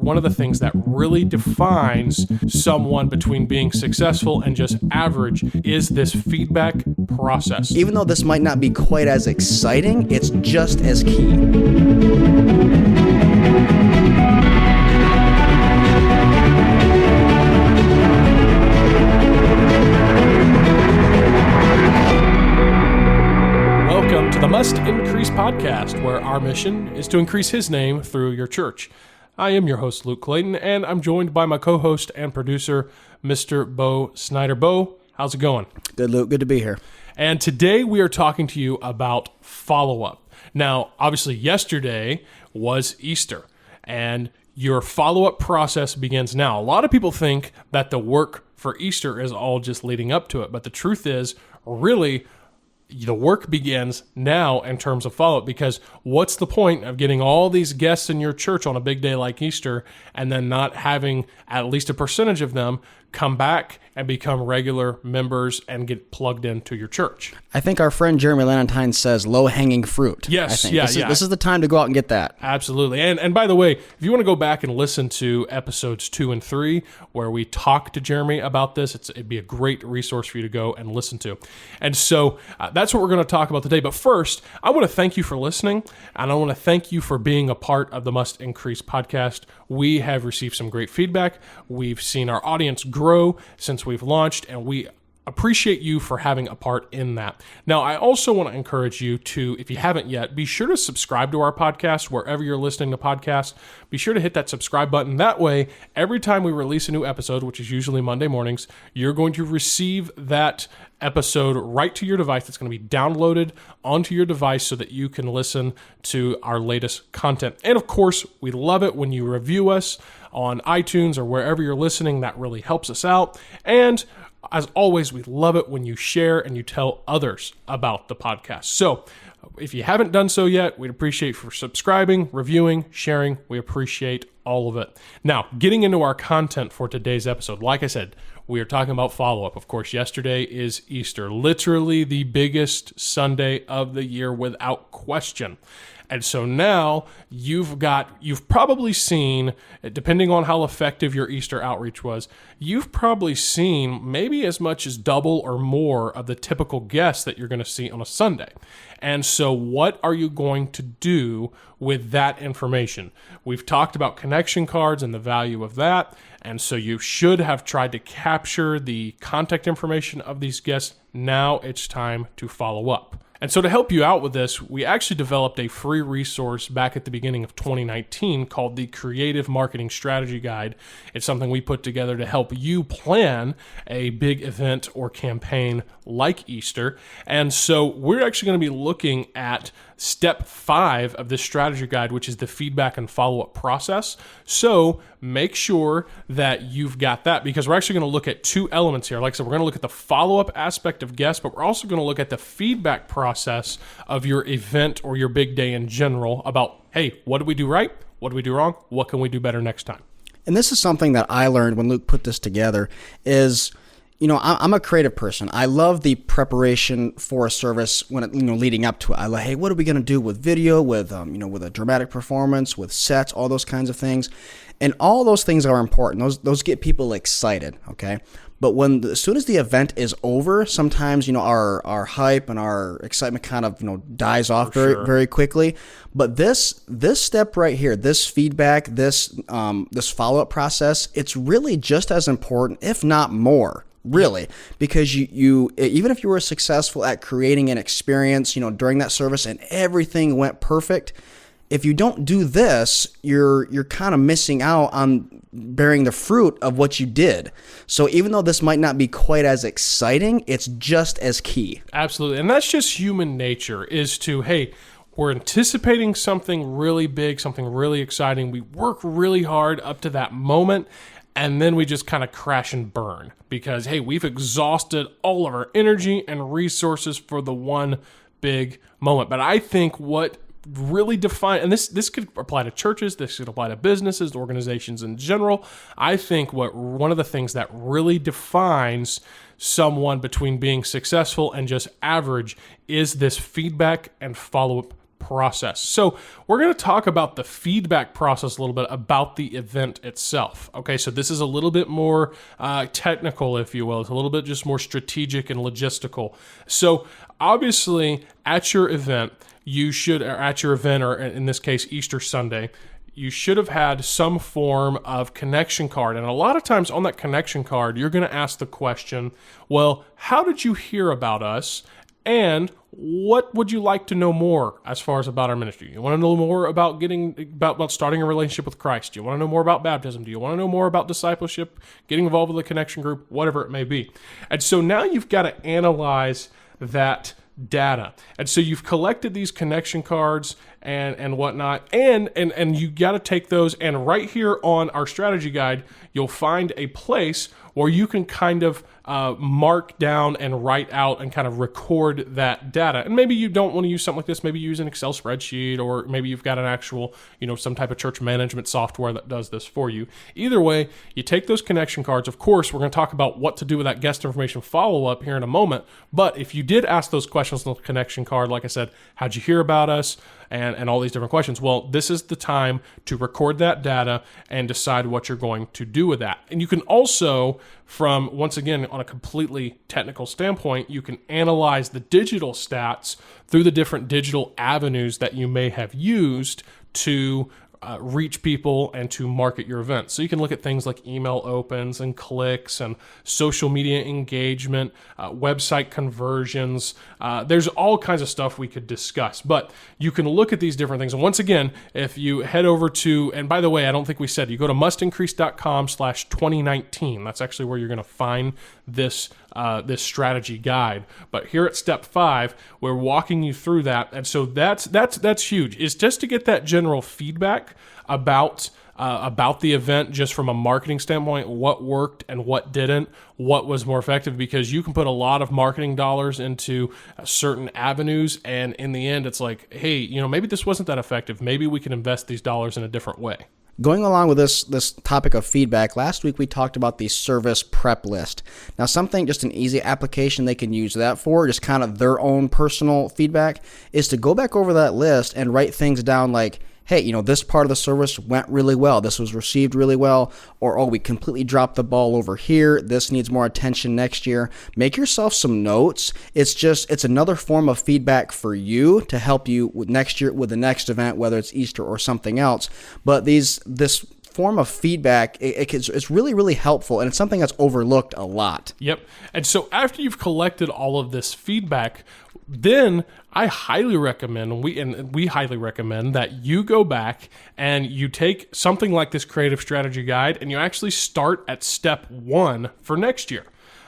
one of the things that really defines someone between being successful and just average is this feedback process. Even though this might not be quite as exciting, it's just as key. Welcome to the Must Increase podcast, where our mission is to increase His name through your church. I am your host, Luke Clayton, and I'm joined by my co-host and producer, Mr. Bo Snyder. Bo, how's it going? Good, Luke. Good to be here. And today we are talking to you about Followup. Now, obviously, yesterday was Easter, and your follow-up process begins now. A lot of people think that the work for Easter is all just leading up to it, but the truth is, really, the work begins now in terms of follow-up, because what's the point of getting all these guests in your church on a big day like Easter and then not having at least a percentage of them come back and become regular members and get plugged into your church? I think our friend Jeremy Lanentine says low-hanging fruit. Yes, I think. This is the time to go out and get that. Absolutely. And by the way, if you want to go back and listen to episodes 2 and 3, where we talked to Jeremy about this, it'd be a great resource for you to go and listen to. And so that's what we're going to talk about today. But first, I want to thank you for listening, and I want to thank you for being a part of the Must Increase podcast. We have received some great feedback. We've seen our audience grow since we've launched, and we appreciate you for having a part in that. Now, I also want to encourage you to, if you haven't yet, be sure to subscribe to our podcast wherever you're listening to podcasts. Be sure to hit that subscribe button. That way, every time we release a new episode, which is usually Monday mornings, you're going to receive that episode right to your device. It's going to be downloaded onto your device so that you can listen to our latest content. And of course, we love it when you review us on iTunes or wherever you're listening. That really helps us out. And as always, we love it when you share and you tell others about the podcast. So if you haven't done so yet, we'd appreciate you for subscribing, reviewing, sharing. We appreciate all of it. Now, getting into our content for today's episode, like I said, we are talking about follow-up. Of course, yesterday is Easter, literally the biggest Sunday of the year without question. And so now you've probably seen, depending on how effective your Easter outreach was, you've probably seen maybe as much as double or more of the typical guests that you're going to see on a Sunday. And so what are you going to do with that information? We've talked about connection cards and the value of that. And so you should have tried to capture the contact information of these guests. Now it's time to follow up. And so to help you out with this, we actually developed a free resource back at the beginning of 2019 called the Creative Marketing Strategy Guide. It's something we put together to help you plan a big event or campaign like Easter. And so we're actually going to be looking at step 5 of this strategy guide, which is the feedback and follow-up process. So make sure that you've got that, because we're actually going to look at 2 elements here. Like I said, we're going to look at the follow-up aspect of guests, but we're also going to look at the feedback process of your event or your big day in general about, hey, what did we do right? What did we do wrong? What can we do better next time? And this is something that I learned when Luke put this together is, I'm a creative person. I love the preparation for a service when leading up to it. I like, hey, what are we going to do with video, with with a dramatic performance, with sets, all those kinds of things, and all those things are important. Those get people excited, okay? But as soon as the event is over, sometimes our hype and our excitement kind of dies off very quickly. But this step right here, this feedback, this follow up process, it's really just as important, if not more. Really, because you even if you were successful at creating an experience, during that service and everything went perfect, if you don't do this, you're kind of missing out on bearing the fruit of what you did. So even though this might not be quite as exciting, it's just as key. Absolutely. And that's just human nature, is to, hey, we're anticipating something really big, something really exciting. We work really hard up to that moment, and then we just kind of crash and burn because, hey, we've exhausted all of our energy and resources for the one big moment. But I think what really define, and this could apply to churches, this could apply to businesses, organizations in general. I think one of the things that really defines someone between being successful and just average is this feedback and follow-up process. So we're going to talk about the feedback process a little bit about the event itself. Okay, so this is a little bit more technical, if you will. It's a little bit just more strategic and logistical. So obviously at your event, or in this case, Easter Sunday, you should have had some form of connection card. And a lot of times on that connection card, you're going to ask the question, well, how did you hear about us? And what would you like to know more as far as about our ministry? You want to know more about starting a relationship with Christ? Do you want to know more about baptism? Do you want to know more about discipleship, getting involved with a connection group, whatever it may be? And so now you've got to analyze that data. And so you've collected these connection cards and whatnot, and you got to take those, and right here on our strategy guide, you'll find a place where you can kind of mark down and write out and kind of record that data. And maybe you don't want to use something like this. Maybe you use an Excel spreadsheet, or maybe you've got an actual, some type of church management software that does this for you. Either way, you take those connection cards. Of course, we're going to talk about what to do with that guest information follow-up here in a moment. But if you did ask those questions on the connection card, like I said, how'd you hear about us? And all these different questions. Well, this is the time to record that data and decide what you're going to do with that. And you can also, once again, on a completely technical standpoint, you can analyze the digital stats through the different digital avenues that you may have used to reach people and to market your event. So you can look at things like email opens and clicks and social media engagement, website conversions. There's all kinds of stuff we could discuss, but you can look at these different things. And once again, if you head over to, and by the way, I don't think we said, you go to mustincrease.com/2019. That's actually where you're going to find this strategy guide. But here at step 5, we're walking you through that. And so that's huge, is just to get that general feedback about the event, just from a marketing standpoint, what worked and what didn't, what was more effective, because you can put a lot of marketing dollars into certain avenues, and in the end, it's like, hey, maybe this wasn't that effective. Maybe we can invest these dollars in a different way. Going along with this topic of feedback, last week we talked about the service prep list. Now, just an easy application they can use that for, just kind of their own personal feedback, is to go back over that list and write things down like, hey, this part of the service went really well. This was received really well. Or, oh, we completely dropped the ball over here. This needs more attention next year. Make yourself some notes. It's another form of feedback for you to help you with next year, with the next event, whether it's Easter or something else. But this form of feedback, it's really, really helpful, and it's something that's overlooked a lot. Yep. And so after you've collected all of this feedback, then I highly recommend, we highly recommend that you go back and you take something like this creative strategy guide and you actually start at step 1 for next year.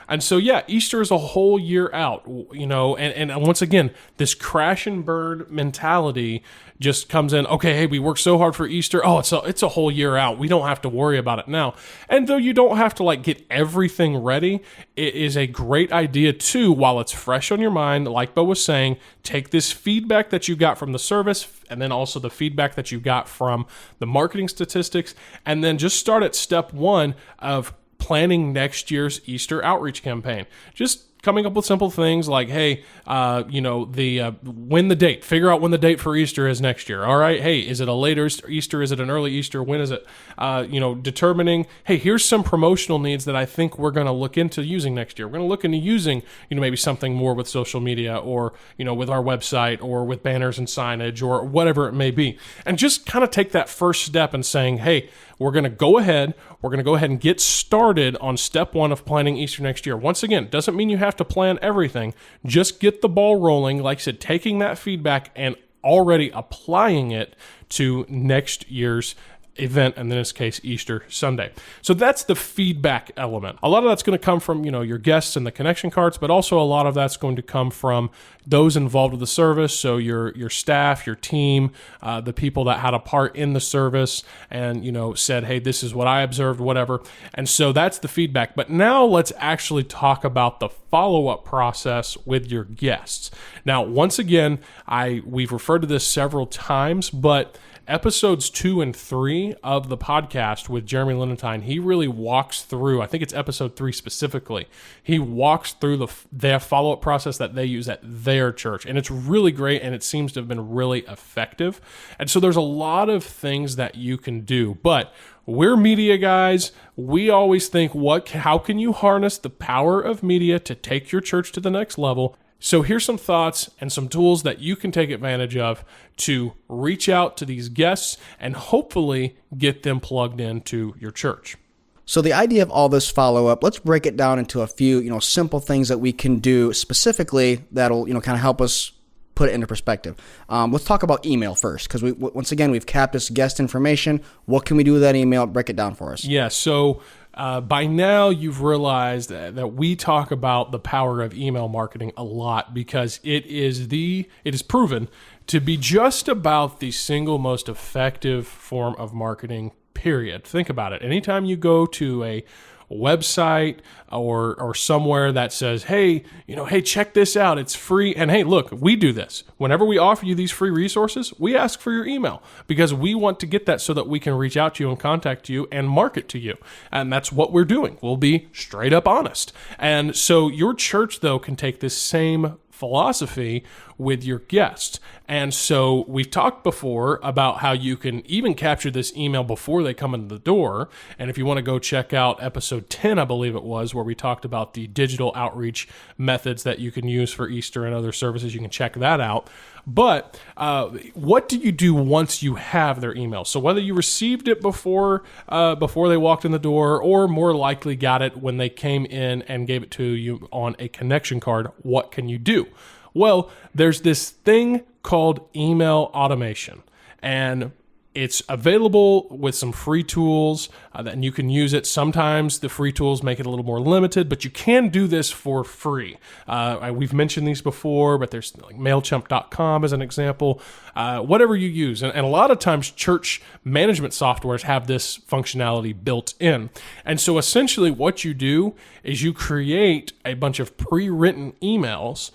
And so, yeah, Easter is a whole year out, and once again, this crash and burn mentality just comes in. Okay, hey, we worked so hard for Easter. Oh, it's a whole year out. We don't have to worry about it now. And though you don't have to get everything ready, it is a great idea too, while it's fresh on your mind, like Bo was saying, take this feedback that you got from the service, and then also the feedback that you got from the marketing statistics, and then just start at step 1 of planning next year's Easter outreach campaign. Just coming up with simple things like, hey, when the date, figure out when the date for Easter is next year. All right. Hey, is it a later Easter? Is it an early Easter? When is it? Determining, hey, here's some promotional needs that I think we're going to look into using next year. We're going to look into using, maybe something more with social media, or, with our website, or with banners and signage, or whatever it may be. And just kind of take that first step and saying, hey, we're going to go ahead and get started on step 1 of planning Easter next year. Once again, doesn't mean you have to plan everything. Just get the ball rolling. Like I said, taking that feedback and already applying it to next year's event, and in this case, Easter Sunday. So that's the feedback element. A lot of that's going to come from, your guests and the connection cards, but also a lot of that's going to come from those involved with the service. So your staff, your team, the people that had a part in the service and, said, hey, this is what I observed, whatever. And so that's the feedback. But now let's actually talk about the follow-up process with your guests. Now, once again, we've referred to this several times, but episodes 2 and 3 of the podcast with Jeremy Linentine, he really walks through, I think it's episode 3 specifically, he walks through their follow-up process that they use at their church. And it's really great, and it seems to have been really effective. And so there's a lot of things that you can do. But we're media guys. We always think, how can you harness the power of media to take your church to the next level? So here's some thoughts and some tools that you can take advantage of to reach out to these guests and hopefully get them plugged into your church. So the idea of all this follow-up, let's break it down into a few, simple things that we can do specifically that'll, kind of help us put it into perspective. Let's talk about email first, because once again, we've capped this guest information. What can we do with that email? Break it down for us. Yeah, so by now you've realized that we talk about the power of email marketing a lot, because it is proven to be just about the single most effective form of marketing, period. Think about it. Anytime you go to a website or somewhere that says, hey, check this out, it's free. And hey, look, we do this. Whenever we offer you these free resources, we ask for your email, because we want to get that so that we can reach out to you and contact you and market to you. And that's what we're doing. We'll be straight up honest. And so your church, though, can take this same philosophy with your guests. And so we've talked before about how you can even capture this email before they come in the door. And if you want to go check out episode 10, I believe it was, where we talked about the digital outreach methods that you can use for Easter and other services, you can check that out. But what do you do once you have their email? So whether you received it before they walked in the door, or more likely got it when they came in and gave it to you on a connection card, what can you do? Well, there's this thing called email automation, and it's available with some free tools, and you can use it. Sometimes the free tools make it a little more limited, but you can do this for free. We've mentioned these before, but there's like MailChimp.com as an example. Whatever you use. And a lot of times church management softwares have this functionality built in. And so essentially what you do is you create a bunch of pre-written emails,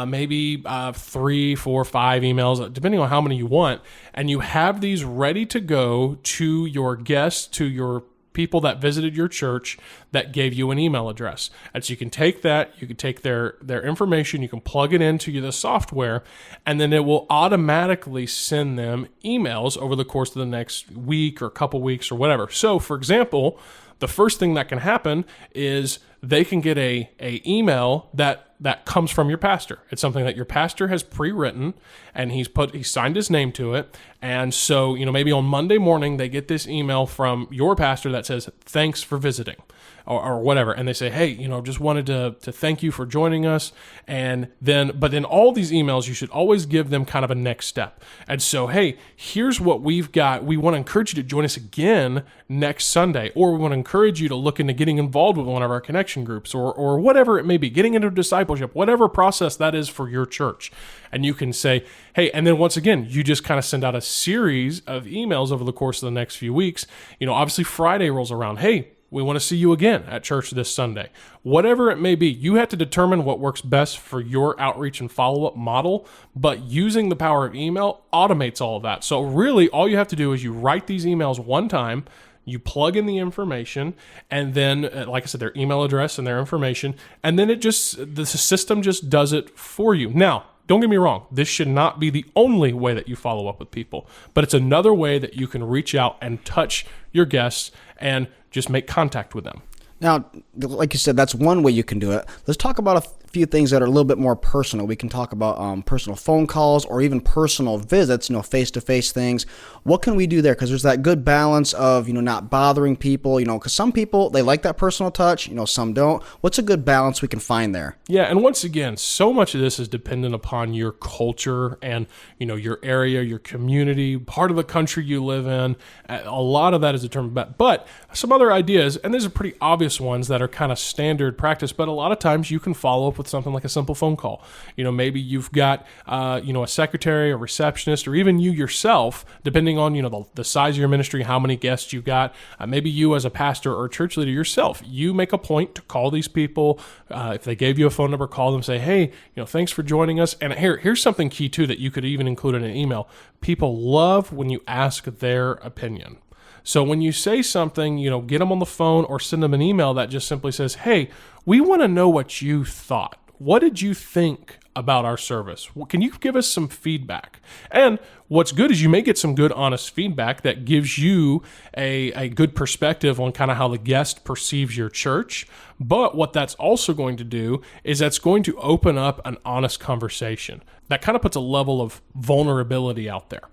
maybe 3, 4, 5 emails, depending on how many you want, and you have these ready to go to your guests, to your people that visited your church that gave you an email address. And so you can take that, you can take their information, you can plug it into the software, and then it will automatically send them emails over the course of the next week or couple weeks or whatever. So for example, the first thing that can happen is they can get a email that comes from your pastor. It's something that your pastor has pre-written, and he signed his name to it. And so, maybe on Monday morning, they get this email from your pastor that says, thanks for visiting, or whatever. And they say, hey, just wanted to thank you for joining us. But then all these emails, you should always give them kind of a next step. And so, hey, here's what we've got. We want to encourage you to join us again next Sunday, or we want to encourage you to look into getting involved with one of our connection groups, or whatever it may be, getting into discipleship, whatever process that is for your church. And you can say, hey, and then once again, you just kind of send out a series of emails over the course of the next few weeks. Obviously Friday rolls around. Hey, we want to see you again at church this Sunday. Whatever it may be, you have to determine what works best for your outreach and follow-up model, but using the power of email automates all of that. So really, all you have to do is you write these emails one time, you plug in the information, and then, like I said, their email address and their information, and then the system just does it for you. Now, don't get me wrong, this should not be the only way that you follow up with people, but it's another way that you can reach out and touch your guests and just make contact with them. Now, like you said, that's one way you can do it. Let's talk about a few things that are a little bit more personal. We can talk about personal phone calls or even personal visits, face-to-face things. What can we do there? Because there's that good balance of, not bothering people, because some people, they like that personal touch, some don't. What's a good balance we can find there? Yeah, and once again, so much of this is dependent upon your culture and, your area, your community, part of the country you live in. A lot of that is determined by, but some other ideas, and these are pretty obvious ones that are kind of standard practice, but a lot of times you can follow up with with something like a simple phone call. Maybe you've got, a secretary, a receptionist, or even you yourself, depending on, the size of your ministry, how many guests you've got. Maybe you as a pastor or church leader yourself, you make a point to call these people. If they gave you a phone number, call them, say, hey, thanks for joining us. And here's something key too that you could even include in an email. People love when you ask their opinion. So when you say something, get them on the phone or send them an email that just simply says, hey, we want to know what you thought. What did you think about our service? Can you give us some feedback? And what's good is you may get some good, honest feedback that gives you a good perspective on kind of how the guest perceives your church. But what that's also going to do is that's going to open up an honest conversation. That kind of puts a level of vulnerability out there.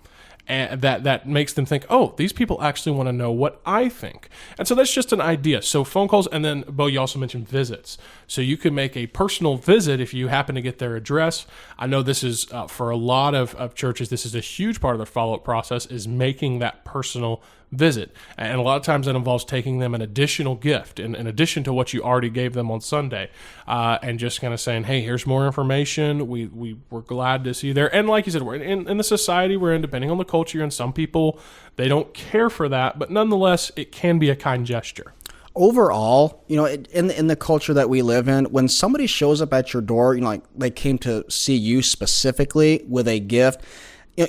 And that makes them think, oh, these people actually want to know what I think. And so that's just an idea. So phone calls, and then, Bo, you also mentioned visits. So you could make a personal visit if you happen to get their address. I know this is, for a lot of churches, this is a huge part of their follow-up process, is making that personal visit. And a lot of times that involves taking them an additional gift in addition to what you already gave them on Sunday, and just kind of saying, hey, here's more information. We're glad to see you there. And like you said, we're in the society we're in, depending on the culture, and some people, they don't care for that, but nonetheless, it can be a kind gesture. Overall, in the culture that we live in, when somebody shows up at your door, like they came to see you specifically with a gift,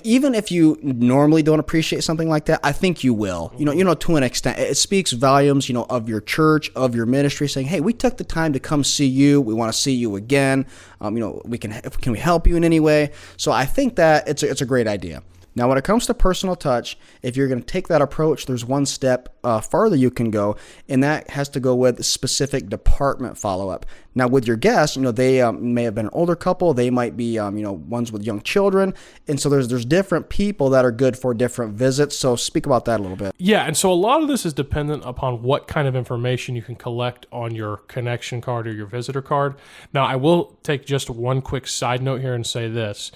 even if you normally don't appreciate something like that, I think you will. To an extent, it speaks volumes, of your church, of your ministry, saying, "Hey, we took the time to come see you. We want to see you again. Can we help you in any way?" So I think that it's a great idea. Now, when it comes to personal touch, if you're going to take that approach, there's one step farther you can go, and that has to go with specific department follow-up. Now, with your guests, they may have been an older couple. They might be, ones with young children. And so there's different people that are good for different visits. So speak about that a little bit. Yeah, and so a lot of this is dependent upon what kind of information you can collect on your connection card or your visitor card. Now, I will take just one quick side note here and say this.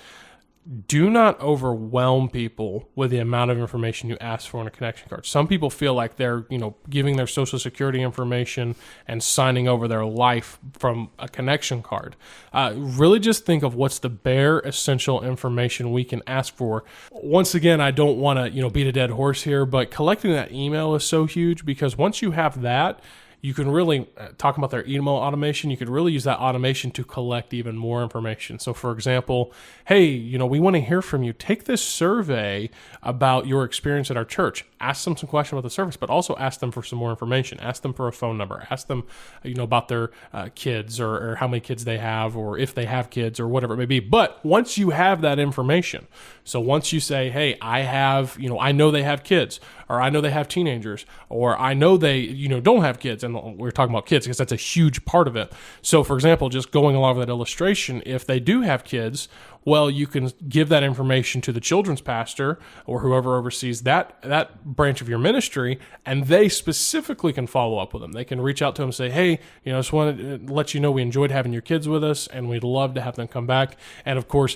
Do not overwhelm people with the amount of information you ask for on a connection card. Some people feel like they're, giving their social security information and signing over their life from a connection card. Really just think of what's the bare essential information we can ask for. Once again, I don't want to, beat a dead horse here, but collecting that email is so huge because once you have that, you can really, talk about their email automation, you could really use that automation to collect even more information. So for example, hey, we want to hear from you. Take this survey about your experience at our church. Ask them some questions about the service, but also ask them for some more information. Ask them for a phone number. Ask them, about their kids or how many kids they have or if they have kids or whatever it may be. But once you have that information, so once you say, hey, I know they have kids, or I know they have teenagers, or I know they, don't have kids. And we're talking about kids because that's a huge part of it. So for example, just going along with that illustration, if they do have kids, well, you can give that information to the children's pastor or whoever oversees that branch of your ministry, and they specifically can follow up with them. They can reach out to them and say, hey, just wanted to let you know we enjoyed having your kids with us, and we'd love to have them come back. And of course,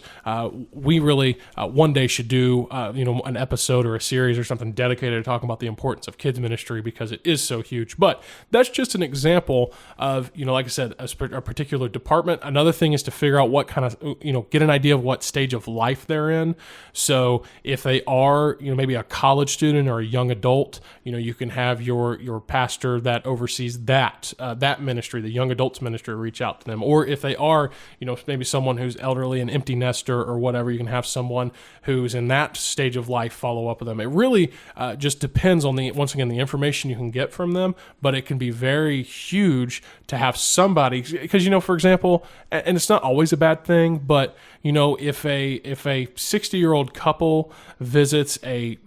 we really one day should do an episode or a series or something dedicated to talking about the importance of kids ministry because it is so huge. But that's just an example of, like I said, a particular department. Another thing is to figure out what kind of, get an idea of what stage of life they're in. So if they are, maybe a college student or a young adult, you can have your pastor that oversees that ministry, the young adults ministry, reach out to them. Or if they are, maybe someone who's elderly, an empty nester or whatever, you can have someone who's in that stage of life follow up with them. It really just depends on once again, the information you can get from them, but it can be very huge to have somebody, because, for example, and it's not always a bad thing, but, if a 60-year-old couple visits a,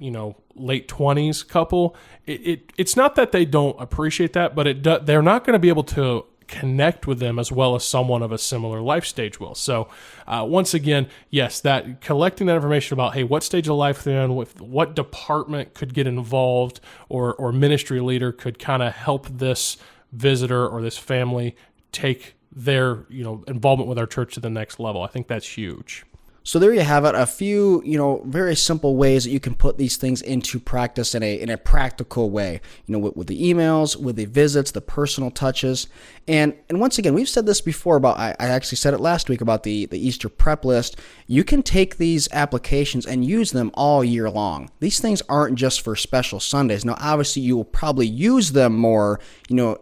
late 20s couple, it's not that they don't appreciate that, but they're not going to be able to connect with them as well as someone of a similar life stage will. So once again, yes, that collecting that information about, hey, what stage of life they're in, with what department could get involved or ministry leader could kind of help this visitor or this family take their involvement with our church to the next level. I think that's huge. So there you have it, a few, very simple ways that you can put these things into practice in a practical way, with the emails, with the visits, the personal touches. And once again, we've said this before about, I actually said it last week about the Easter prep list. You can take these applications and use them all year long. These things aren't just for special Sundays. Now, obviously, you will probably use them more,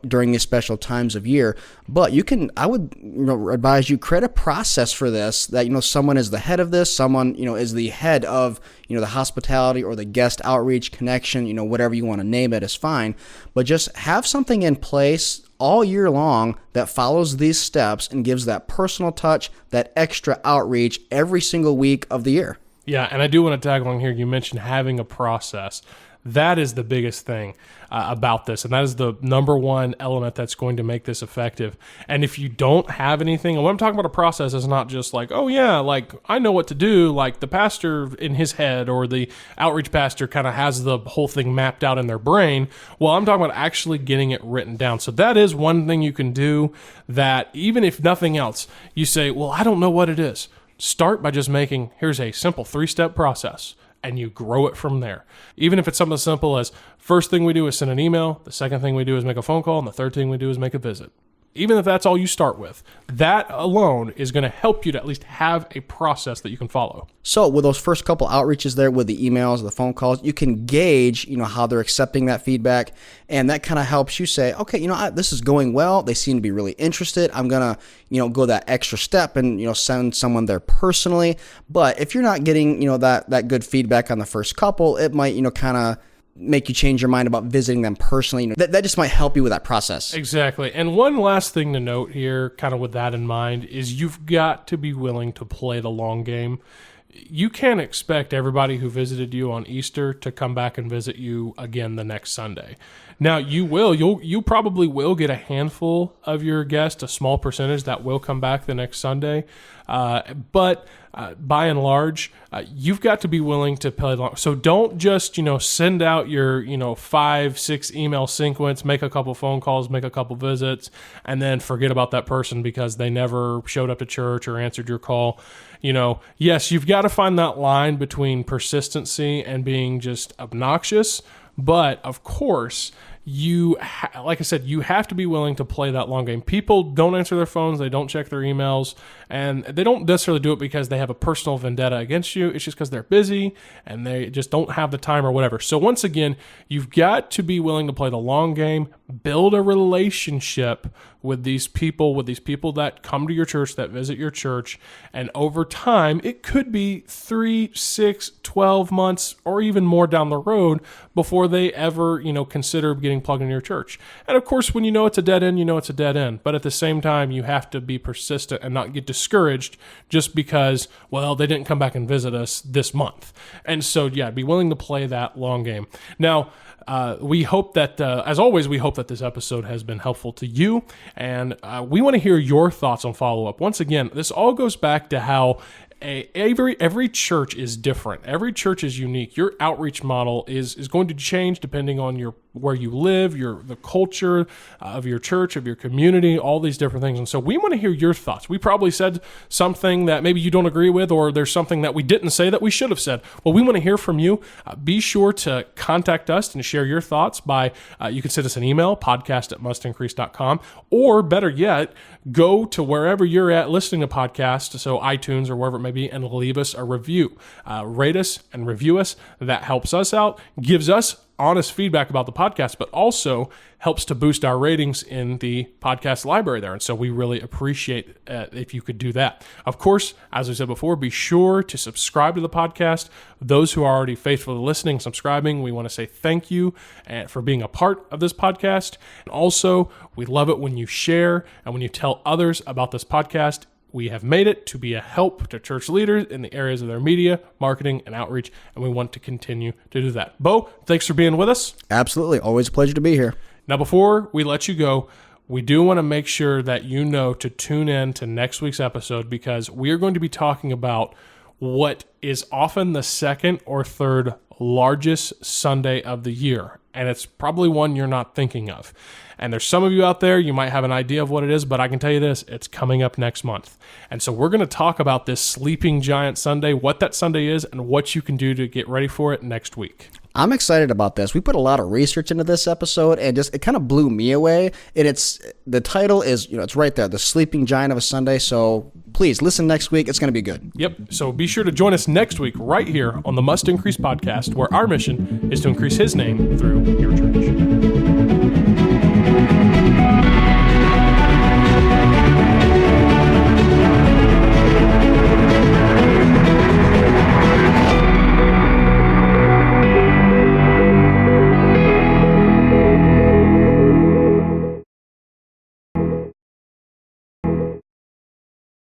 during these special times of year, but I would advise you create a process for this that, someone is the head of this, someone, is the head of, the hospitality or the guest outreach connection, whatever you want to name it is fine, but just have something in place all year long that follows these steps and gives that personal touch, that extra outreach every single week of the year. Yeah, and I do want to tag along here. You mentioned having a process. That is the biggest thing about this, and that is the number one element that's going to make this effective. And if you don't have anything, and when I'm talking about a process, it's not just like, oh yeah, like I know what to do, like the pastor in his head or the outreach pastor kind of has the whole thing mapped out in their brain. Well, I'm talking about actually getting it written down. So that is one thing you can do that even if nothing else, you say, well, I don't know what it is. Start by just here's a simple 3-step process, and you grow it from there. Even if it's something as simple as first thing we do is send an email, the second thing we do is make a phone call, and the third thing we do is make a visit. Even if that's all you start with, that alone is going to help you to at least have a process that you can follow. So with those first couple outreaches there, with the emails, the phone calls, you can gauge, how they're accepting that feedback. And that kind of helps you say, okay, this is going well. They seem to be really interested. I'm going to, go that extra step and, send someone there personally. But if you're not getting, that good feedback on the first couple, it might, kind of make you change your mind about visiting them personally. That just might help you with that process. Exactly. And one last thing to note here, kind of with that in mind, is you've got to be willing to play the long game. You can't expect everybody who visited you on Easter to come back and visit you again the next Sunday. Now, you probably will get a handful of your guests, a small percentage that will come back the next Sunday. But by and large, you've got to be willing to play long. So don't just, send out your, 5-6 email sequence, make a couple phone calls, make a couple visits, and then forget about that person because they never showed up to church or answered your call. Yes, you've got to find that line between persistency and being just obnoxious. But of course, like I said, you have to be willing to play that long game. People don't answer their phones, they don't check their emails, and they don't necessarily do it because they have a personal vendetta against you. It's just because they're busy and they just don't have the time or whatever. So once again, you've got to be willing to play the long game, build a relationship with these people that come to your church, that visit your church, and over time, it could be 3, 6, 12 months, or even more down the road before they ever, consider getting plugged into your church. And of course, when it's a dead end, it's a dead end. But at the same time, you have to be persistent and not get discouraged just because, well, they didn't come back and visit us this month. And so, yeah, be willing to play that long game. Now, we hope that, as always, we hope that this episode has been helpful to you, and we want to hear your thoughts on Followup. Once again, this all goes back to how every church is different. Every church is unique. Your outreach model is going to change depending on where you live, the culture of your church, of your community, all these different things. And so we want to hear your thoughts. We probably said something that maybe you don't agree with, or there's something that we didn't say that we should have said. Well, we want to hear from you. Be sure to contact us and share your thoughts by, you can send us an email, podcast@mustincrease.com, or better yet, go to wherever you're at listening to podcasts, so iTunes or wherever it may be, and leave us a review. Rate us and review us. That helps us out, gives us honest feedback about the podcast, but also helps to boost our ratings in the podcast library there. And so we really appreciate if you could do that. Of course, as I said before, be sure to subscribe to the podcast. Those who are already faithfully listening, subscribing, we want to say thank you for being a part of this podcast. And also, we love it when you share and when you tell others about this podcast. We have made it to be a help to church leaders in the areas of their media, marketing, and outreach, and we want to continue to do that. Bo, thanks for being with us. Absolutely. Always a pleasure to be here. Now, before we let you go, we do want to make sure that to tune in to next week's episode, because we are going to be talking about what is often the second or third largest Sunday of the year, and it's probably one you're not thinking of. And there's some of you out there, you might have an idea of what it is, but I can tell you this, it's coming up next month. And so we're going to talk about this Sleeping Giant Sunday, what that Sunday is, and what you can do to get ready for it next week. I'm excited about this. We put a lot of research into this episode, and it kind of blew me away. And the title is, it's right there, The Sleeping Giant of a Sunday. So please listen next week. It's going to be good. Yep. So be sure to join us next week right here on the Must Increase podcast, where our mission is to increase his name through your church.